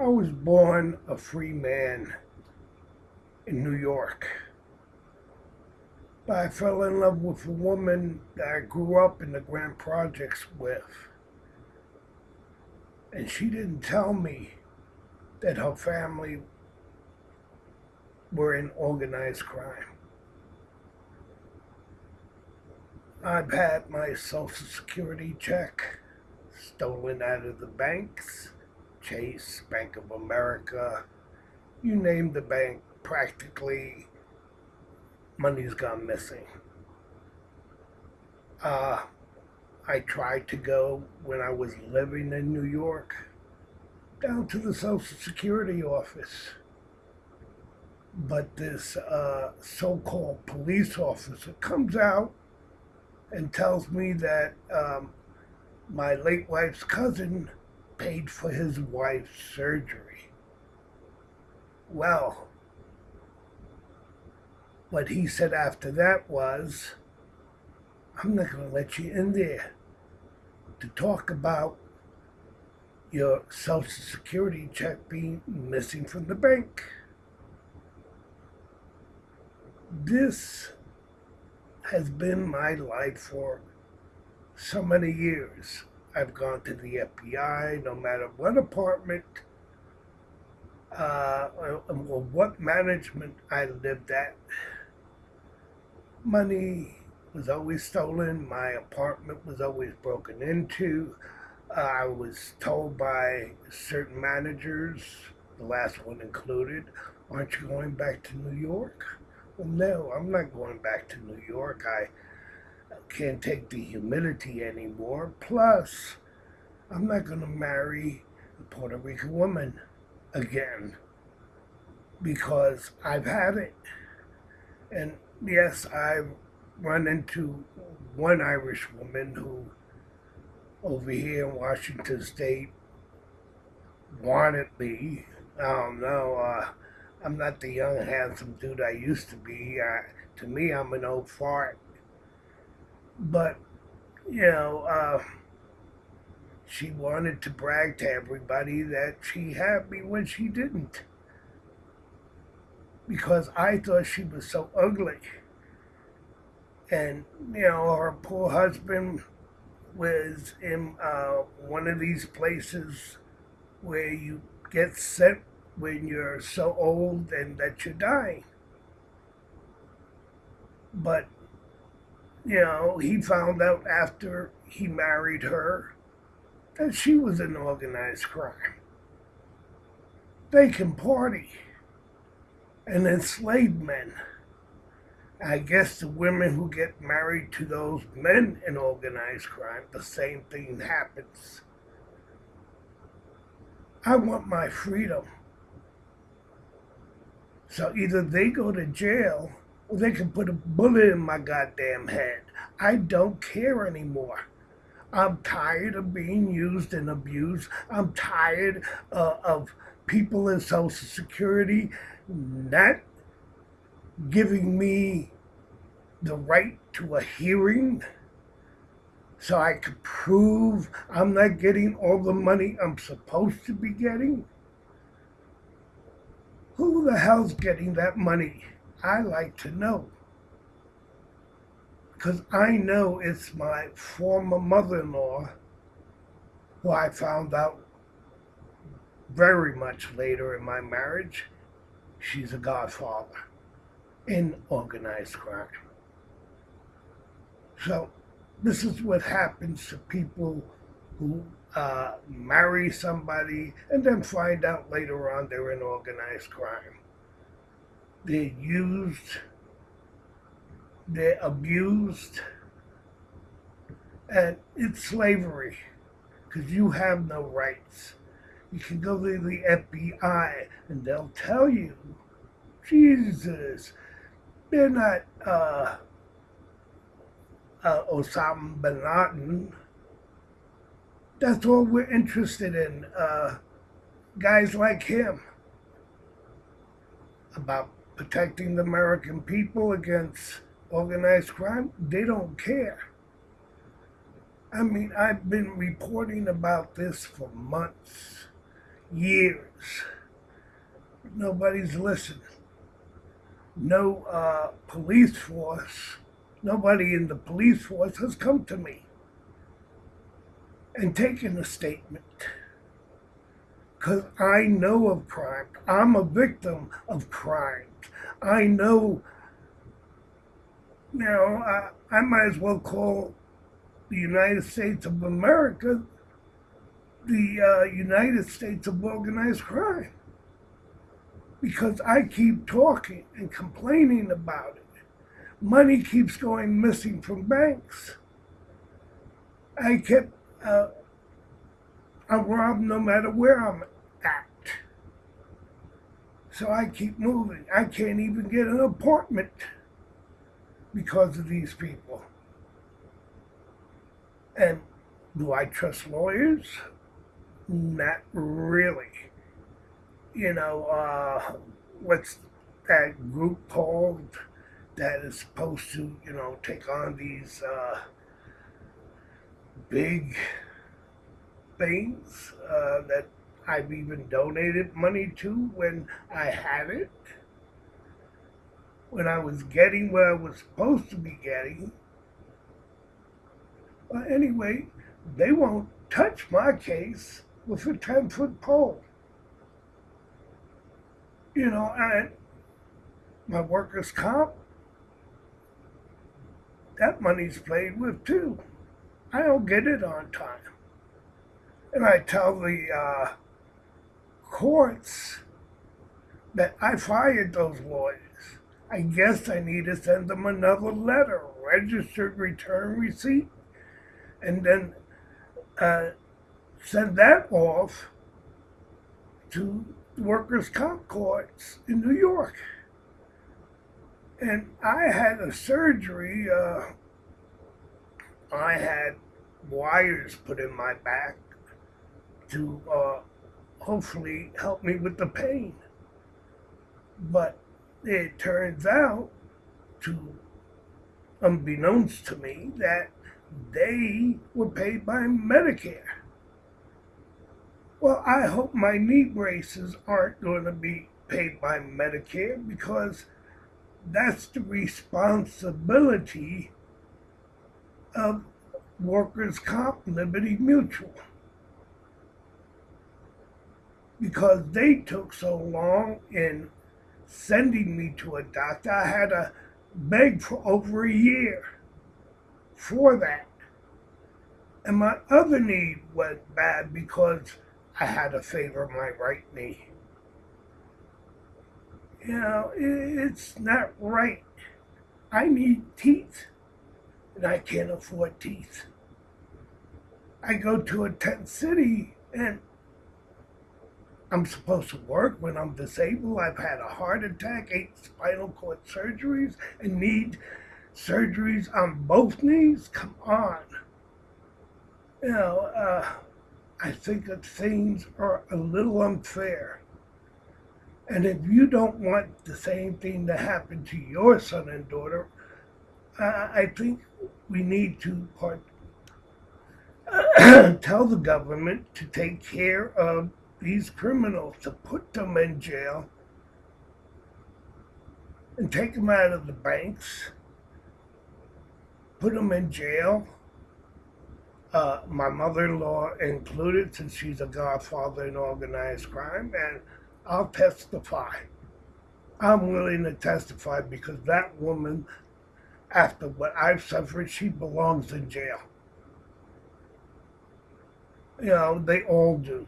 I was born a free man in New York, but I fell in love with a woman that I grew up in the Grand Projects with. And she didn't tell me that her family were in organized crime. I've had my Social Security check stolen out of the banks, Chase, Bank of America, you name the bank, practically money's gone missing. Uh, I tried to go when I was living in New York down to the Social Security office. But this so called police officer comes out and tells me that my late wife's cousin paid for his wife's surgery. Well, what he said after that was, I'm not going to let you in there to talk about your Social Security check being missing from the bank. This has been my life for so many years. I've gone to the FBI, no matter what apartment or what management I lived at. Money was always stolen. My apartment was always broken into. I was told by certain managers, the last one included, aren't you going back to New York? Well, no, I'm not going back to New York. I can't take the humidity anymore. Plus, I'm not going to marry a Puerto Rican woman again because I've had it. And yes, I've run into one Irish woman who, over here in Washington State, wanted me. I don't know. I'm not the young, handsome dude I used to be. To me, I'm an old fart. But, you know, she wanted to brag to everybody that she had me when she didn't. Because I thought she was so ugly. And, you know, her poor husband was in one of these places where you get sent when you're so old and that you're dying. But, you know, he found out after he married her that she was in organized crime. They can party and enslave men. I guess the women who get married to those men in organized crime, the same thing happens. I want my freedom. So either they go to jail or they can put a bullet in my goddamn head. I don't care anymore. I'm tired of being used and abused. I'm tired of people in Social Security not giving me the right to a hearing so I could prove I'm not getting all the money I'm supposed to be getting. Who the hell's getting that money? I like to know. Because I know it's my former mother in law, who I found out very much later in my marriage. She's a godfather in organized crime. So, this is what happens to people who marry somebody and then find out later on they're in organized crime. They're used, they're abused, and it's slavery because you have no rights. You can go to the FBI and they'll tell you, Jesus, they're not Osama bin Laden. That's all we're interested in. Guys like him about protecting the American people against organized crime. They don't care. I mean, I've been reporting about this for months, years. Nobody's listening. No police force, nobody in the police force has come to me and taken a statement. Because I know of crime. I'm a victim of crimes. I know, I might as well call the United States of America the United States of organized crime. Because I keep talking and complaining about it. Money keeps going missing from banks. I kept, I'm robbed no matter where I'm at. So I keep moving. I can't even get an apartment because of these people. And do I trust lawyers? Not really. What's that group called that is supposed to, take on these big things that I've even donated money to when I had it, when I was getting what I was supposed to be getting. Well, anyway, they won't touch my case with a 10-foot pole. And my workers' comp, that money's played with too. I don't get it on time. And I tell the courts that I fired those lawyers. I guess I need to send them another letter, registered return receipt, and then send that off to workers' comp courts in New York. And I had a surgery. I had wires put in my back to hopefully help me with the pain. But it turns out, unbeknownst to me, that they were paid by Medicare. Well, I hope my knee braces aren't going to be paid by Medicare, because that's the responsibility of Workers' Comp Liberty Mutual. Because they took so long in sending me to a doctor, I had to beg for over a year for that. And my other knee went bad because I had to favor my right knee. It's not right. I need teeth, and I can't afford teeth. I go to a tent city, and I'm supposed to work when I'm disabled. I've had a heart attack, 8 spinal cord surgeries, and need surgeries on both knees. Come on. I think that things are a little unfair. And if you don't want the same thing to happen to your son and daughter, I think we need to tell the government to take care of these criminals, to put them in jail and take them out of the banks, put them in jail. My mother-in-law included, since she's a godfather in organized crime, and I'll testify. I'm willing to testify because that woman, after what I've suffered, she belongs in jail. They all do.